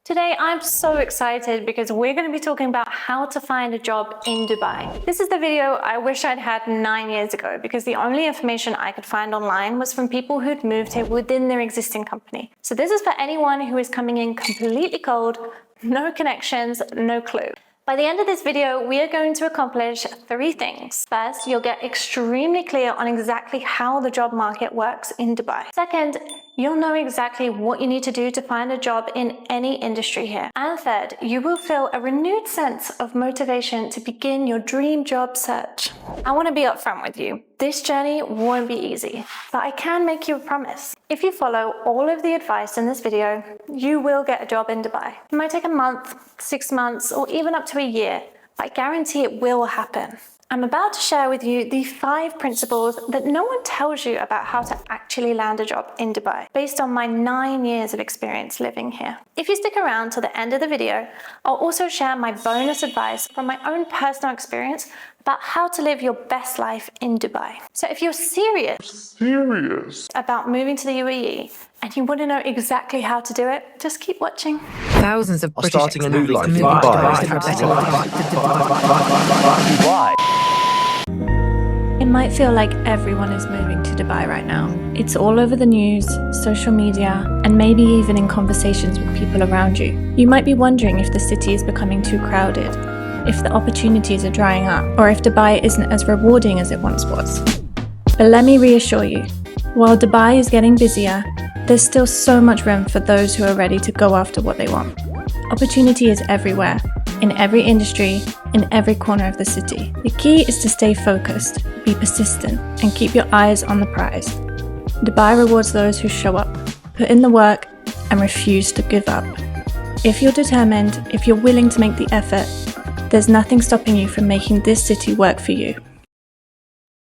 Today, I'm so excited because we're going to be talking about how to find a job in Dubai. This is the video I wish I'd had 9 years ago because the only information I could find online was from people who'd moved here within their existing company. So this is for anyone who is coming in completely cold, no connections, no clue. By the end of this video, we are going to accomplish 3 things. First, you'll get extremely clear on exactly how the job market works in Dubai. Second, you'll know exactly what you need to do to find a job in any industry here. And third, you will feel a renewed sense of motivation to begin your dream job search. I want to be upfront with you. This journey won't be easy, but I can make you a promise. If you follow all of the advice in this video, you will get a job in Dubai. It might take a month, 6 months, or even up to a year, but I guarantee it will happen. I'm about to share with you the 5 principles that no one tells you about how to actually land a job in Dubai, based on my 9 years of experience living here. If you stick around till the end of the video, I'll also share my bonus advice from my own personal experience about how to live your best life in Dubai. So if you're serious about moving to the UAE and you want to know exactly how to do it, just keep watching. Thousands of British starting a new life in Dubai. It might feel like everyone is moving to Dubai right now. It's all over the news, social media, and maybe even in conversations with people around you. You might be wondering if the city is becoming too crowded, if the opportunities are drying up, or if Dubai isn't as rewarding as it once was. But let me reassure you, while Dubai is getting busier, there's still so much room for those who are ready to go after what they want. Opportunity is everywhere, in every industry, in every corner of the city. The key is to stay focused, be persistent, and keep your eyes on the prize. Dubai rewards those who show up, put in the work, and refuse to give up. If you're determined, if you're willing to make the effort, there's nothing stopping you from making this city work for you.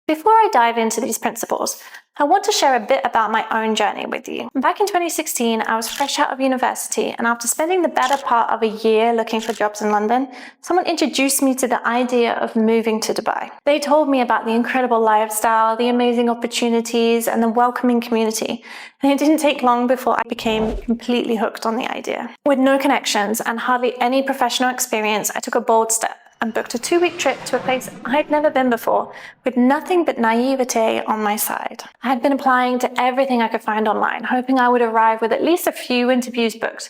Before I dive into these principles, I want to share a bit about my own journey with you. Back in 2016, I was fresh out of university, and after spending the better part of a year looking for jobs in London, someone introduced me to the idea of moving to Dubai. They told me about the incredible lifestyle, the amazing opportunities, and the welcoming community. And it didn't take long before I became completely hooked on the idea. With no connections and hardly any professional experience, I took a bold step and booked a 2-week trip to a place I'd never been before, with nothing but naivete on my side. I had been applying to everything I could find online, hoping I would arrive with at least a few interviews booked.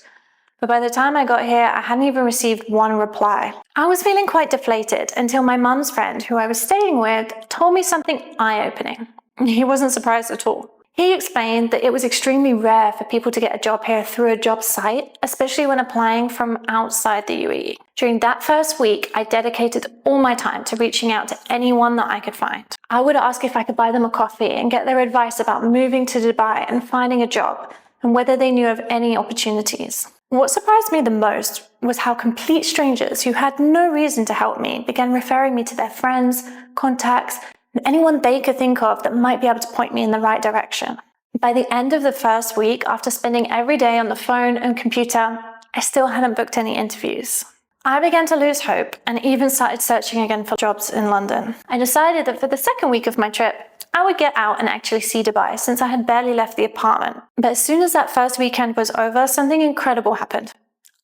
But by the time I got here, I hadn't even received 1 reply. I was feeling quite deflated until my mum's friend, who I was staying with, told me something eye-opening. He wasn't surprised at all. He explained that it was extremely rare for people to get a job here through a job site, especially when applying from outside the UAE. During that first week, I dedicated all my time to reaching out to anyone that I could find. I would ask if I could buy them a coffee and get their advice about moving to Dubai and finding a job, and whether they knew of any opportunities. What surprised me the most was how complete strangers who had no reason to help me began referring me to their friends, contacts, and anyone they could think of that might be able to point me in the right direction. By the end of the first week, after spending every day on the phone and computer, I still hadn't booked any interviews. I began to lose hope and even started searching again for jobs in London. I decided that for the second week of my trip, I would get out and actually see Dubai, since I had barely left the apartment. But as soon as that first weekend was over, something incredible happened.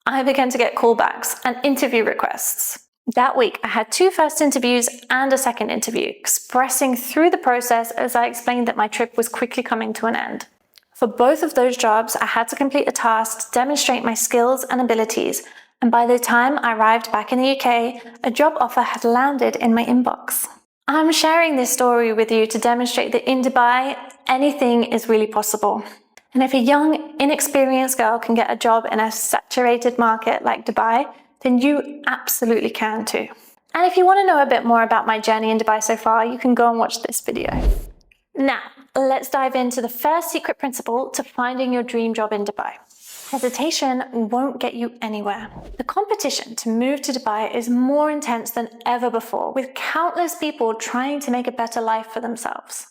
I began to get callbacks and interview requests. That week, I had 2 first interviews and a second interview, expressing through the process as I explained that my trip was quickly coming to an end. For both of those jobs, I had to complete a task to demonstrate my skills and abilities, and by the time I arrived back in the UK, a job offer had landed in my inbox. I'm sharing this story with you to demonstrate that in Dubai, anything is really possible. And if a young, inexperienced girl can get a job in a saturated market like Dubai, then you absolutely can too. And if you want to know a bit more about my journey in Dubai so far, you can go and watch this video. Now, let's dive into the first secret principle to finding your dream job in Dubai. Hesitation won't get you anywhere. The competition to move to Dubai is more intense than ever before, with countless people trying to make a better life for themselves.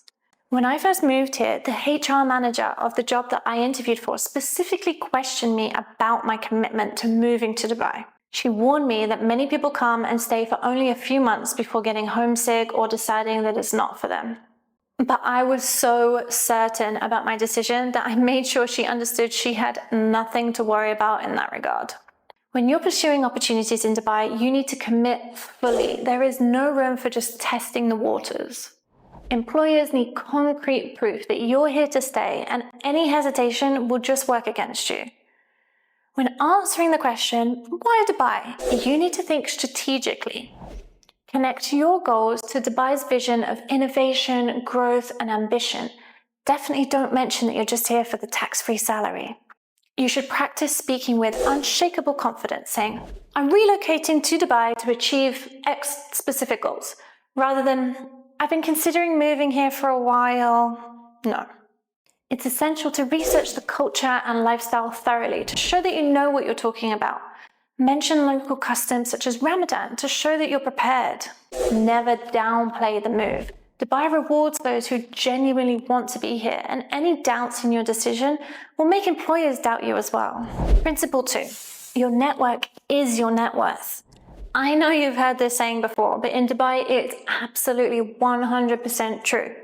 When I first moved here, the HR manager of the job that I interviewed for specifically questioned me about my commitment to moving to Dubai. She warned me that many people come and stay for only a few months before getting homesick or deciding that it's not for them. But I was so certain about my decision that I made sure she understood she had nothing to worry about in that regard. When you're pursuing opportunities in Dubai, you need to commit fully. There is no room for just testing the waters. Employers need concrete proof that you're here to stay, and any hesitation will just work against you. When answering the question, why Dubai? You need to think strategically. Connect your goals to Dubai's vision of innovation, growth, and ambition. Definitely don't mention that you're just here for the tax-free salary. You should practice speaking with unshakable confidence, saying, I'm relocating to Dubai to achieve X specific goals, rather than, I've been considering moving here for a while. No. It's essential to research the culture and lifestyle thoroughly to show that you know what you're talking about. Mention local customs such as Ramadan to show that you're prepared. Never downplay the move. Dubai rewards those who genuinely want to be here, and any doubts in your decision will make employers doubt you as well. Principle 2. Your network is your net worth. I know you've heard this saying before, but in Dubai, it's absolutely 100% true.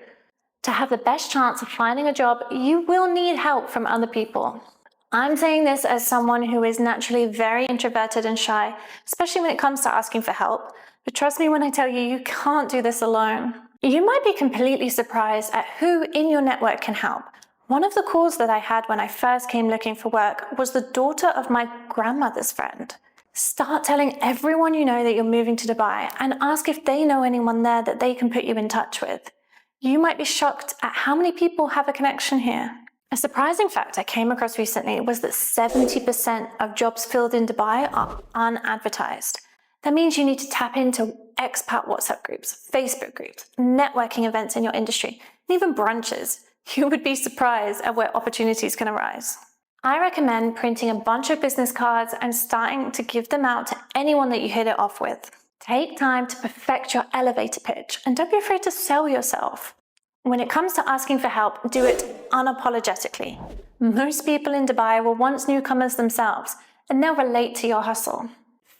To have the best chance of finding a job, you will need help from other people. I'm saying this as someone who is naturally very introverted and shy, especially when it comes to asking for help. But trust me when I tell you, you can't do this alone. You might be completely surprised at who in your network can help. One of the calls that I had when I first came looking for work was the daughter of my grandmother's friend. Start telling everyone you know that you're moving to Dubai and ask if they know anyone there that they can put you in touch with. You might be shocked at how many people have a connection here. A surprising fact I came across recently was that 70% of jobs filled in Dubai are unadvertised. That means you need to tap into expat WhatsApp groups, Facebook groups, networking events in your industry, and even brunches. You would be surprised at where opportunities can arise. I recommend printing a bunch of business cards and starting to give them out to anyone that you hit it off with. Take time to perfect your elevator pitch and don't be afraid to sell yourself. When it comes to asking for help, do it unapologetically. Most people in Dubai were once newcomers themselves, and they'll relate to your hustle.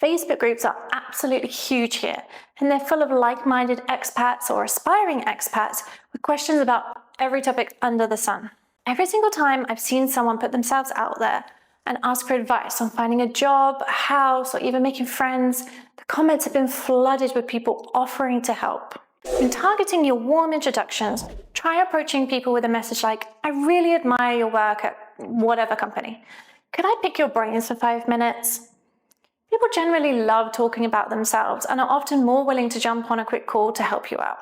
Facebook groups are absolutely huge here, and they're full of like-minded expats or aspiring expats with questions about every topic under the sun. Every single time I've seen someone put themselves out there and ask for advice on finding a job, a house, or even making friends, the comments have been flooded with people offering to help. When targeting your warm introductions, try approaching people with a message like, I really admire your work at whatever company. Could I pick your brains for 5 minutes? People generally love talking about themselves and are often more willing to jump on a quick call to help you out.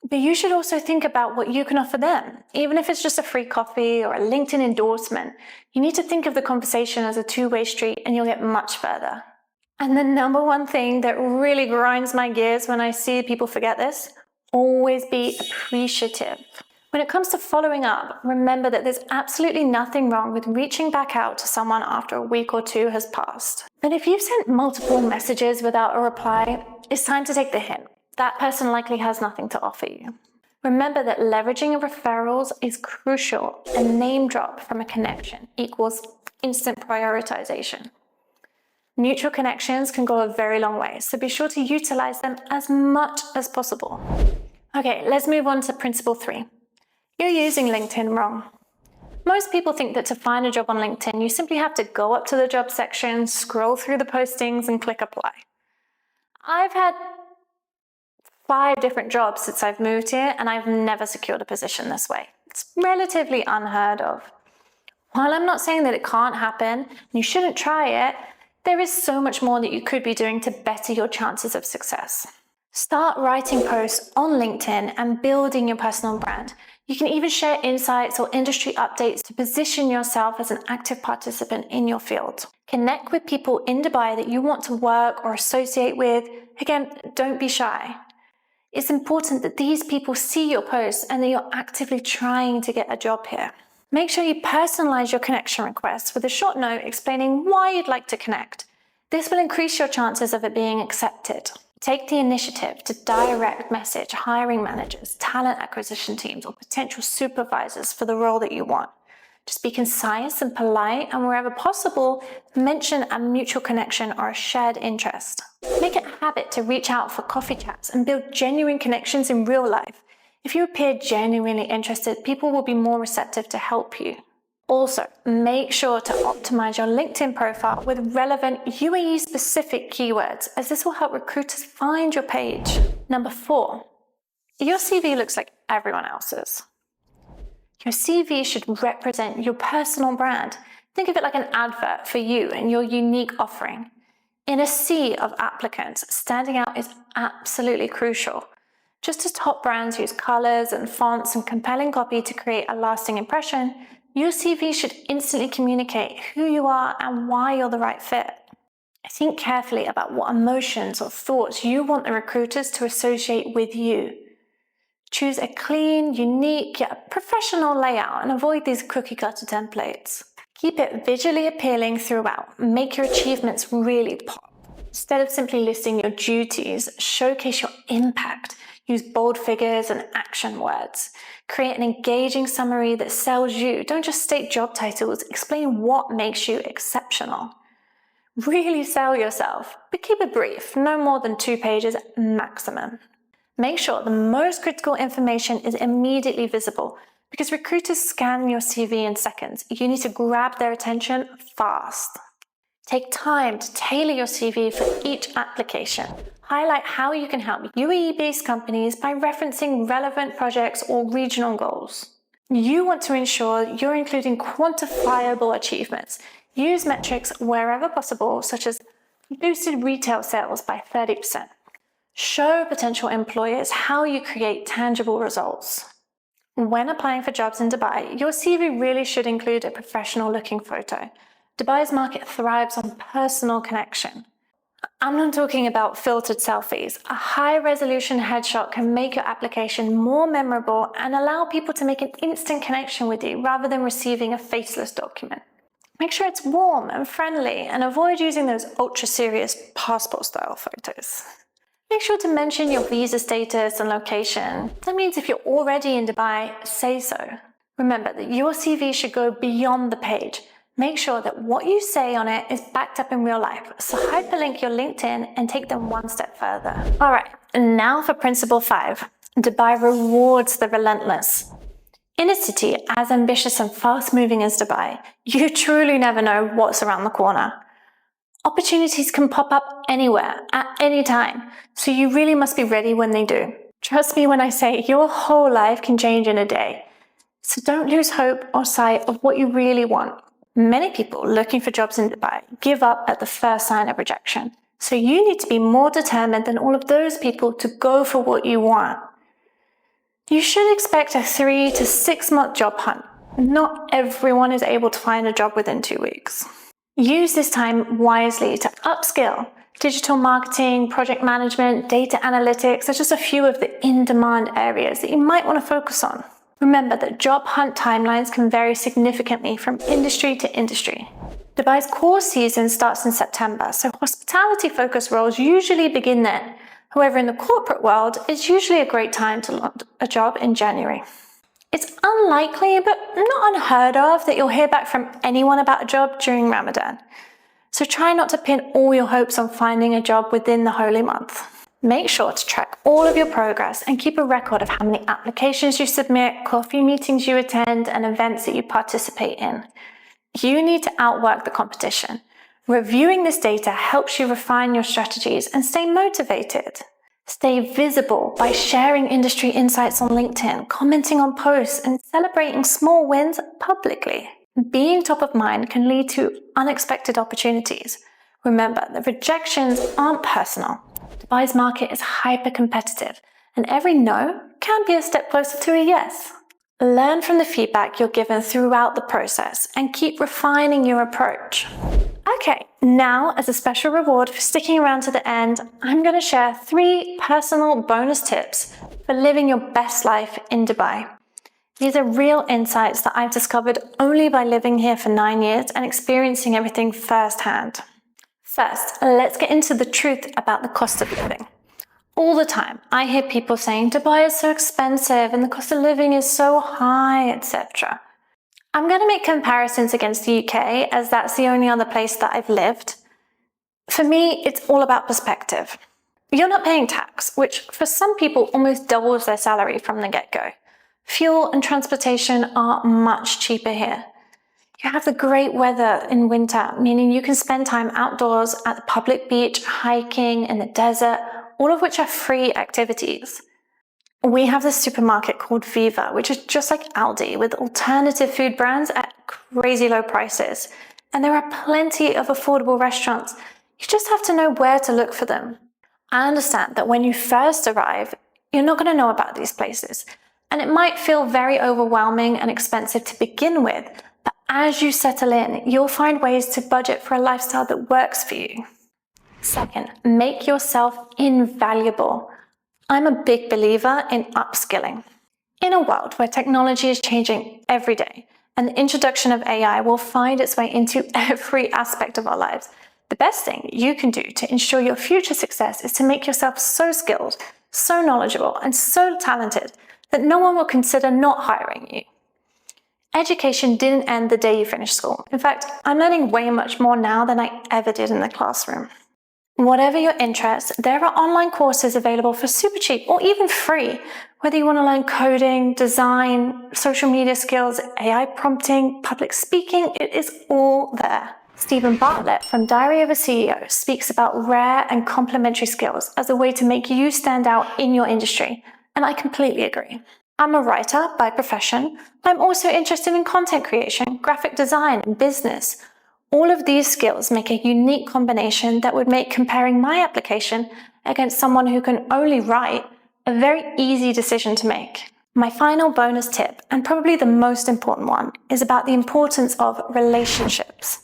But you should also think about what you can offer them. Even if it's just a free coffee or a LinkedIn endorsement, you need to think of the conversation as a two-way street and you'll get much further. And the number one thing that really grinds my gears when I see people forget this, always be appreciative. When it comes to following up, remember that there's absolutely nothing wrong with reaching back out to someone after a week or two has passed. But if you've sent multiple messages without a reply, it's time to take the hint. That person likely has nothing to offer you. Remember that leveraging referrals is crucial. A name drop from a connection equals instant prioritization. Mutual connections can go a very long way, so be sure to utilize them as much as possible. Okay, let's move on to principle 3. You're using LinkedIn wrong. Most people think that to find a job on LinkedIn, you simply have to go up to the job section, scroll through the postings, and click apply. I've had 5 different jobs since I've moved here, and I've never secured a position this way. It's relatively unheard of. While I'm not saying that it can't happen, and you shouldn't try it, there is so much more that you could be doing to better your chances of success. Start writing posts on LinkedIn and building your personal brand. You can even share insights or industry updates to position yourself as an active participant in your field. Connect with people in Dubai that you want to work or associate with. Again, don't be shy. It's important that these people see your posts and that you're actively trying to get a job here. Make sure you personalize your connection requests with a short note explaining why you'd like to connect. This will increase your chances of it being accepted. Take the initiative to direct message hiring managers, talent acquisition teams, or potential supervisors for the role that you want. Just be concise and polite, and wherever possible, mention a mutual connection or a shared interest. Make it a habit to reach out for coffee chats and build genuine connections in real life. If you appear genuinely interested, people will be more receptive to help you. Also, make sure to optimize your LinkedIn profile with relevant UAE-specific keywords, as this will help recruiters find your page. Number 4, your CV looks like everyone else's. Your CV should represent your personal brand. Think of it like an advert for you and your unique offering. In a sea of applicants, standing out is absolutely crucial. Just as top brands use colors and fonts and compelling copy to create a lasting impression, your CV should instantly communicate who you are and why you're the right fit. Think carefully about what emotions or thoughts you want the recruiters to associate with you. Choose a clean, unique, yet professional layout and avoid these cookie-cutter templates. Keep it visually appealing throughout. Make your achievements really pop. Instead of simply listing your duties, showcase your impact. Use bold figures and action words. Create an engaging summary that sells you. Don't just state job titles, explain what makes you exceptional. Really sell yourself, but keep it brief, no more than 2 pages maximum. Make sure the most critical information is immediately visible, because recruiters scan your CV in seconds. You need to grab their attention fast. Take time to tailor your CV for each application. Highlight how you can help UAE-based companies by referencing relevant projects or regional goals. You want to ensure you're including quantifiable achievements. Use metrics wherever possible, such as boosted retail sales by 30%. Show potential employers how you create tangible results. When applying for jobs in Dubai, your CV really should include a professional-looking photo. Dubai's market thrives on personal connection. I'm not talking about filtered selfies. A high-resolution headshot can make your application more memorable and allow people to make an instant connection with you rather than receiving a faceless document. Make sure it's warm and friendly and avoid using those ultra-serious passport-style photos. Make sure to mention your visa status and location. That means if you're already in Dubai, say so. Remember that your CV should go beyond the page. Make sure that what you say on it is backed up in real life. So hyperlink your LinkedIn and take them one step further. All right, now for principle 5. Dubai rewards the relentless. In a city as ambitious and fast-moving as Dubai, you truly never know what's around the corner. Opportunities can pop up anywhere, at any time, so you really must be ready when they do. Trust me when I say your whole life can change in a day. So don't lose hope or sight of what you really want. Many people looking for jobs in Dubai give up at the first sign of rejection. So you need to be more determined than all of those people to go for what you want. You should expect a 3 to 6 month job hunt. Not everyone is able to find a job within 2 weeks. Use this time wisely to upskill. Digital marketing, project management, data analytics are just a few of the in-demand areas that you might want to focus on. Remember that job hunt timelines can vary significantly from industry to industry. Dubai's core season starts in September, so hospitality-focused roles usually begin then. However, in the corporate world, it's usually a great time to land a job in January. It's unlikely, but not unheard of, that you'll hear back from anyone about a job during Ramadan. So try not to pin all your hopes on finding a job within the holy month. Make sure to track all of your progress and keep a record of how many applications you submit, coffee meetings you attend, and events that you participate in. You need to outwork the competition. Reviewing this data helps you refine your strategies and stay motivated. Stay visible by sharing industry insights on LinkedIn, commenting on posts, and celebrating small wins publicly. Being top of mind can lead to unexpected opportunities. Remember that rejections aren't personal. Dubai's market is hyper-competitive, and every no can be a step closer to a yes. Learn from the feedback you're given throughout the process and keep refining your approach. Okay, now as a special reward for sticking around to the end, I'm going to share 3 personal bonus tips for living your best life in Dubai. These are real insights that I've discovered only by living here for 9 years and experiencing everything firsthand. First, let's get into the truth about the cost of living. All the time, I hear people saying Dubai is so expensive and the cost of living is so high, etc. I'm going to make comparisons against the UK, as that's the only other place that I've lived. For me, it's all about perspective. You're not paying tax, which for some people almost doubles their salary from the get-go. Fuel and transportation are much cheaper here. You have the great weather in winter, meaning you can spend time outdoors at the public beach, hiking in the desert, all of which are free activities. We have this supermarket called Viva, which is just like Aldi, with alternative food brands at crazy low prices. And there are plenty of affordable restaurants. You just have to know where to look for them. I understand that when you first arrive, you're not going to know about these places, and it might feel very overwhelming and expensive to begin with, but as you settle in, you'll find ways to budget for a lifestyle that works for you. Second, make yourself invaluable. I'm a big believer in upskilling. In a world where technology is changing every day, and the introduction of AI will find its way into every aspect of our lives, the best thing you can do to ensure your future success is to make yourself so skilled, so knowledgeable, and so talented that no one will consider not hiring you. Education didn't end the day you finished school. In fact, I'm learning way much more now than I ever did in the classroom. Whatever your interest, there are online courses available for super cheap or even free. Whether you want to learn coding, design, social media skills, AI prompting, public speaking, it is all there. Stephen Bartlett from Diary of a CEO speaks about rare and complementary skills as a way to make you stand out in your industry, and I completely agree. I'm a writer by profession. I'm also interested in content creation, graphic design, and business. All of these skills make a unique combination that would make comparing my application against someone who can only write a very easy decision to make. My final bonus tip, and probably the most important one, is about the importance of relationships.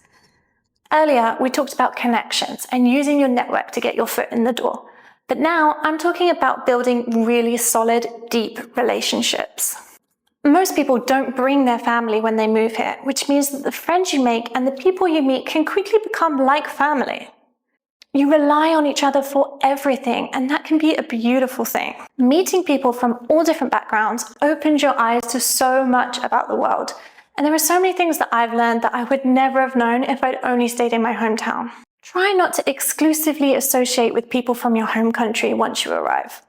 Earlier, we talked about connections and using your network to get your foot in the door. But now I'm talking about building really solid, deep relationships. Most people don't bring their family when they move here, which means that the friends you make and the people you meet can quickly become like family. You rely on each other for everything, and that can be a beautiful thing. Meeting people from all different backgrounds opens your eyes to so much about the world. And there are so many things that I've learned that I would never have known if I'd only stayed in my hometown. Try not to exclusively associate with people from your home country once you arrive.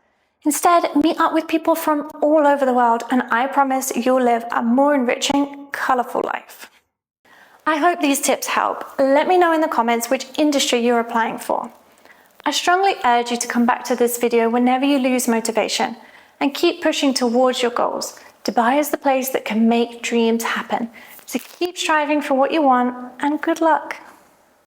Instead, meet up with people from all over the world, and I promise you'll live a more enriching, colourful life. I hope these tips help. Let me know in the comments which industry you're applying for. I strongly urge you to come back to this video whenever you lose motivation and keep pushing towards your goals. Dubai is the place that can make dreams happen. So keep striving for what you want, and good luck.